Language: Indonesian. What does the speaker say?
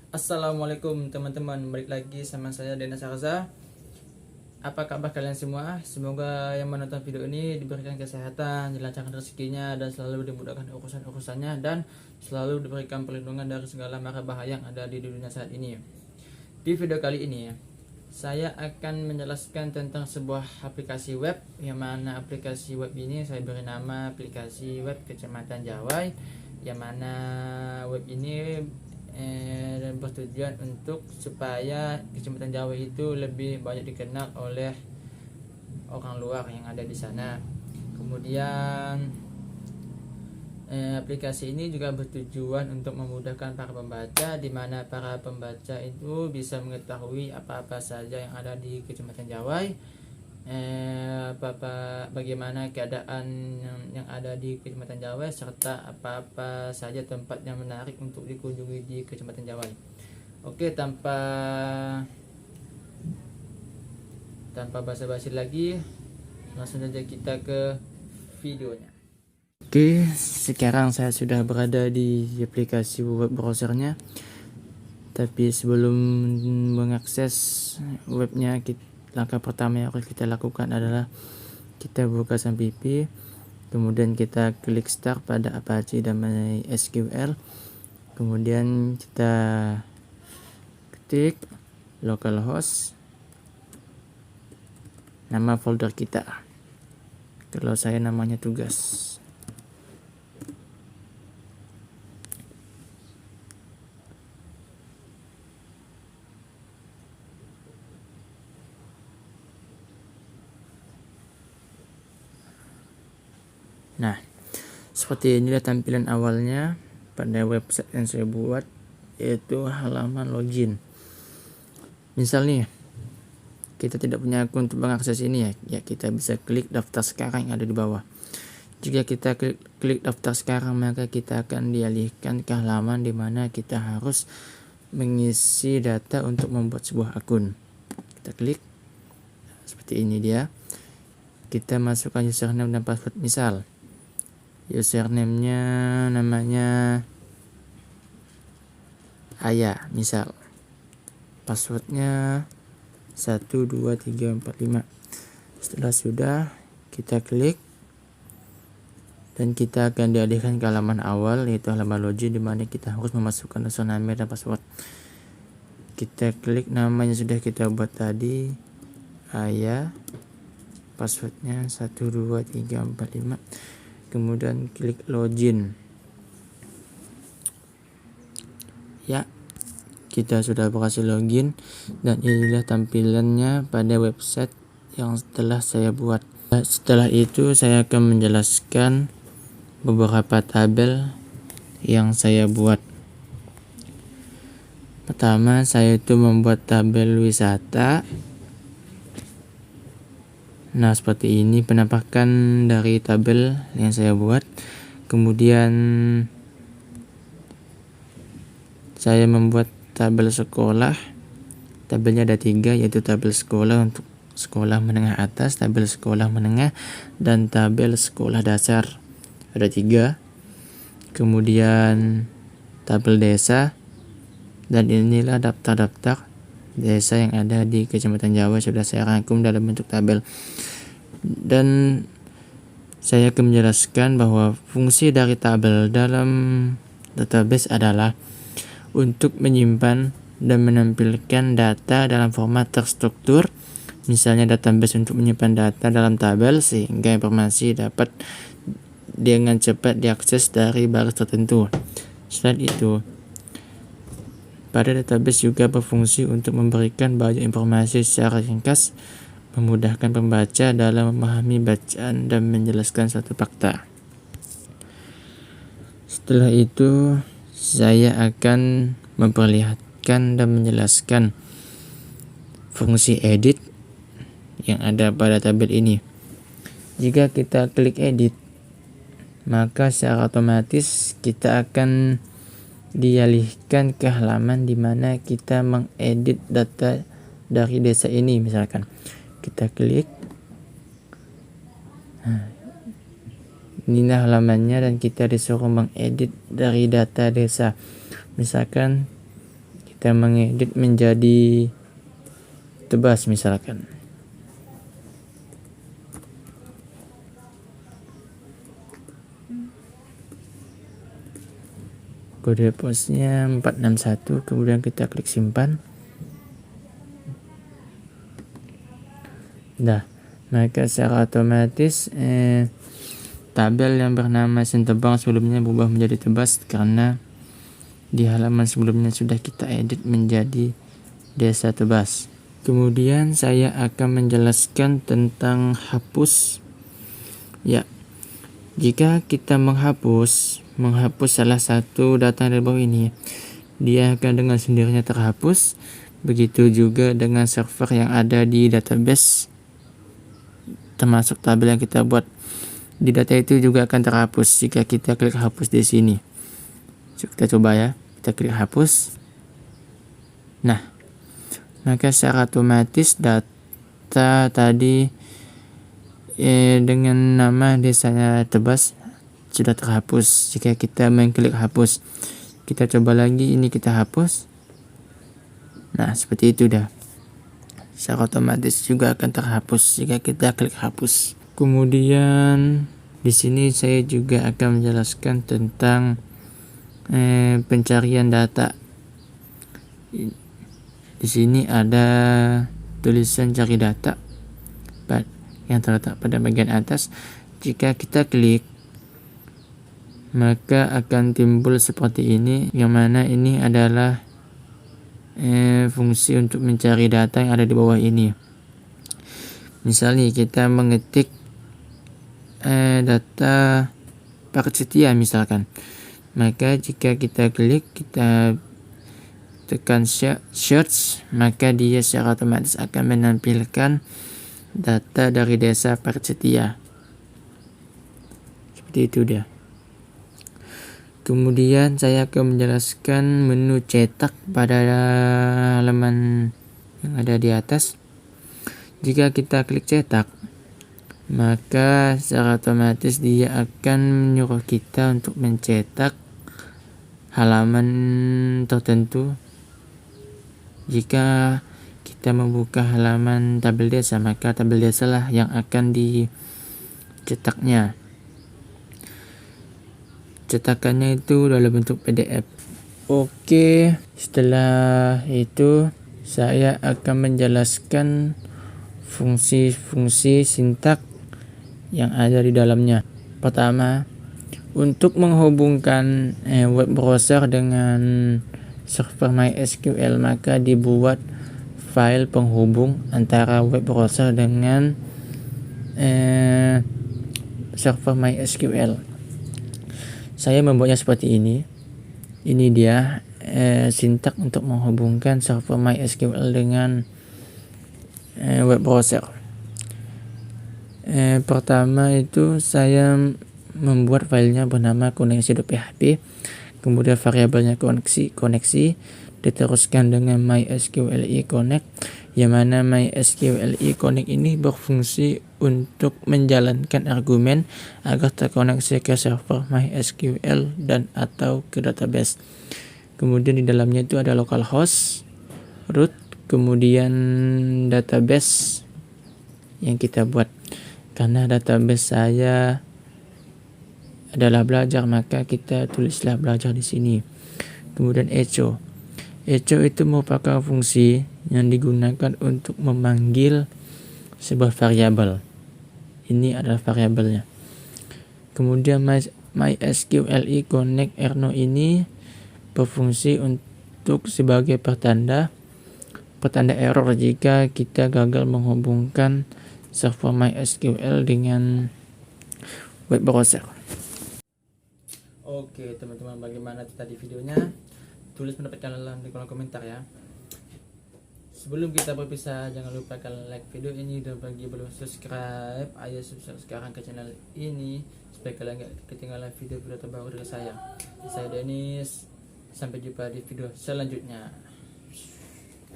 Assalamualaikum teman-teman, balik lagi sama saya Dena Sarza. Apa kabar kalian semua? Semoga yang menonton video ini diberikan kesehatan, dilancarkan rezekinya, dan selalu dimudahkan urusan-urusannya, dan selalu diberikan perlindungan dari segala mara bahaya yang ada di dunia saat ini. Di video kali ini saya akan menjelaskan tentang sebuah aplikasi web, yang mana aplikasi web ini saya beri nama aplikasi web Kecamatan Jawai, yang mana web ini bertujuan untuk supaya Kecamatan Jawai itu lebih banyak dikenal oleh orang luar yang ada di sana. Kemudian aplikasi ini juga bertujuan untuk memudahkan para pembaca, di mana para pembaca itu bisa mengetahui apa-apa saja yang ada di Kecamatan Jawai, bagaimana keadaan yang ada di Kecamatan Jawai, serta apa-apa saja tempat yang menarik untuk dikunjungi di Kecamatan Jawai. Oke, tanpa basa-basi lagi, langsung saja kita ke videonya. Oke, sekarang saya sudah berada di aplikasi web browsernya. Tapi sebelum mengakses webnya, langkah pertama yang harus kita lakukan adalah kita buka SAMPP, kemudian kita klik start pada Apache dan MySQL, kemudian kita ketik localhost, nama folder kita. Kalau saya namanya tugas. Nah, seperti inilah tampilan awalnya pada website yang saya buat, yaitu halaman login. Misalnya kita tidak punya akun untuk mengakses ini, ya kita bisa klik daftar sekarang yang ada di bawah. Jika kita klik daftar sekarang, maka kita akan dialihkan ke halaman di mana kita harus mengisi data untuk membuat sebuah akun. Kita klik, seperti ini dia. Kita masukkan username dan password. Misal username-nya namanya Ayah, misal. Passwordnya 12345. Setelah sudah, kita klik dan kita akan dialihkan ke halaman awal, yaitu halaman login, di mana kita harus memasukkan username dan password. Kita klik nama yang sudah kita buat tadi, Ayah, passwordnya 12345. Kemudian klik login. Ya, kita sudah berhasil login, dan inilah tampilannya pada website yang telah saya buat. Setelah itu saya akan menjelaskan beberapa tabel yang saya buat. Pertama, saya itu membuat tabel wisata. Nah, seperti ini penampakan dari tabel yang saya buat. Kemudian saya membuat tabel sekolah. Tabelnya ada 3, yaitu tabel sekolah untuk sekolah menengah atas, tabel sekolah menengah, dan tabel sekolah dasar. Ada 3. Kemudian tabel desa, dan inilah daftar-daftar desa yang ada di Kecamatan Jawai sudah saya rangkum dalam bentuk tabel. Dan saya akan menjelaskan bahwa fungsi dari tabel dalam database adalah untuk menyimpan dan menampilkan data dalam format terstruktur. Misalnya database untuk menyimpan data dalam tabel sehingga informasi dapat dengan cepat diakses dari baris tertentu. Selain itu, pada database juga berfungsi untuk memberikan banyak informasi secara ringkas, memudahkan pembaca dalam memahami bacaan dan menjelaskan suatu fakta. Setelah itu, saya akan memperlihatkan dan menjelaskan fungsi edit yang ada pada tabel ini. Jika kita klik edit, maka secara otomatis kita akan dialihkan ke halaman di mana kita mengedit data dari desa ini. Misalkan kita klik, inilah halamannya, dan kita disuruh mengedit dari data desa. Misalkan kita mengedit menjadi tebas misalkan. Kode posnya 461, kemudian kita klik simpan. Nah, maka secara otomatis tabel yang bernama Sintebang sebelumnya berubah menjadi tebas karena di halaman sebelumnya sudah kita edit menjadi Desa Tebas. Kemudian saya akan menjelaskan tentang hapus. Ya, jika kita menghapus salah satu data dari bawah ini, dia akan dengan sendirinya terhapus. Begitu juga dengan server yang ada di database, termasuk tabel yang kita buat di data itu juga akan terhapus jika kita klik hapus di sini. Kita coba ya, kita klik hapus. Nah, maka secara otomatis data tadi dengan nama desanya Tebas sudah terhapus jika kita mengklik hapus. Kita coba lagi, ini kita hapus. Nah, seperti itu dah. Secara otomatis juga akan terhapus jika kita klik hapus. Kemudian di sini saya juga akan menjelaskan tentang pencarian data. Di sini ada tulisan cari data yang terletak pada bagian atas. Jika kita klik, maka akan timbul seperti ini, yang mana ini adalah fungsi untuk mencari data yang ada di bawah ini. Misalnya kita mengetik data paket setia misalkan, maka jika kita klik, kita tekan search, maka dia secara otomatis akan menampilkan data dari desa paket setia. Seperti itu dia. Kemudian saya akan menjelaskan menu cetak pada halaman yang ada di atas. Jika kita klik cetak, maka secara otomatis dia akan menyuruh kita untuk mencetak halaman tertentu. Jika kita membuka halaman tabel desa, maka tabel desa lah yang akan dicetaknya. Cetakannya itu dalam bentuk PDF. Oke, setelah itu saya akan menjelaskan fungsi-fungsi sintak yang ada di dalamnya. Pertama, untuk menghubungkan web browser dengan server MySQL, maka dibuat file penghubung antara web browser dengan server MySQL. Saya membuatnya seperti ini. Ini dia sintak untuk menghubungkan server MySQL dengan web browser. Pertama itu saya membuat filenya bernama koneksi.php, kemudian variabelnya koneksi diteruskan dengan MySQLi Connect, yang mana MySQLi Connect ini berfungsi untuk menjalankan argumen agar terkoneksi ke server MySQL dan atau ke database. Kemudian di dalamnya itu ada localhost, root, kemudian database yang kita buat. Karena database saya adalah belajar, maka kita tulislah belajar di sini. Kemudian echo itu merupakan fungsi yang digunakan untuk memanggil sebuah variabel. Ini adalah variabelnya. Kemudian MySQLi Connect Erno ini berfungsi untuk sebagai pertanda error jika kita gagal menghubungkan server MySQL dengan web browser. Oke teman-teman, bagaimana tadi videonya? Tulis pendapat kalian di kolom komentar ya. Sebelum kita berpisah, jangan lupa kalian like video ini, dan bagi belum subscribe, ayo subscribe sekarang ke channel ini supaya kalian gak ketinggalan video-video terbaru dari saya. Saya Dennis, sampai jumpa di video selanjutnya.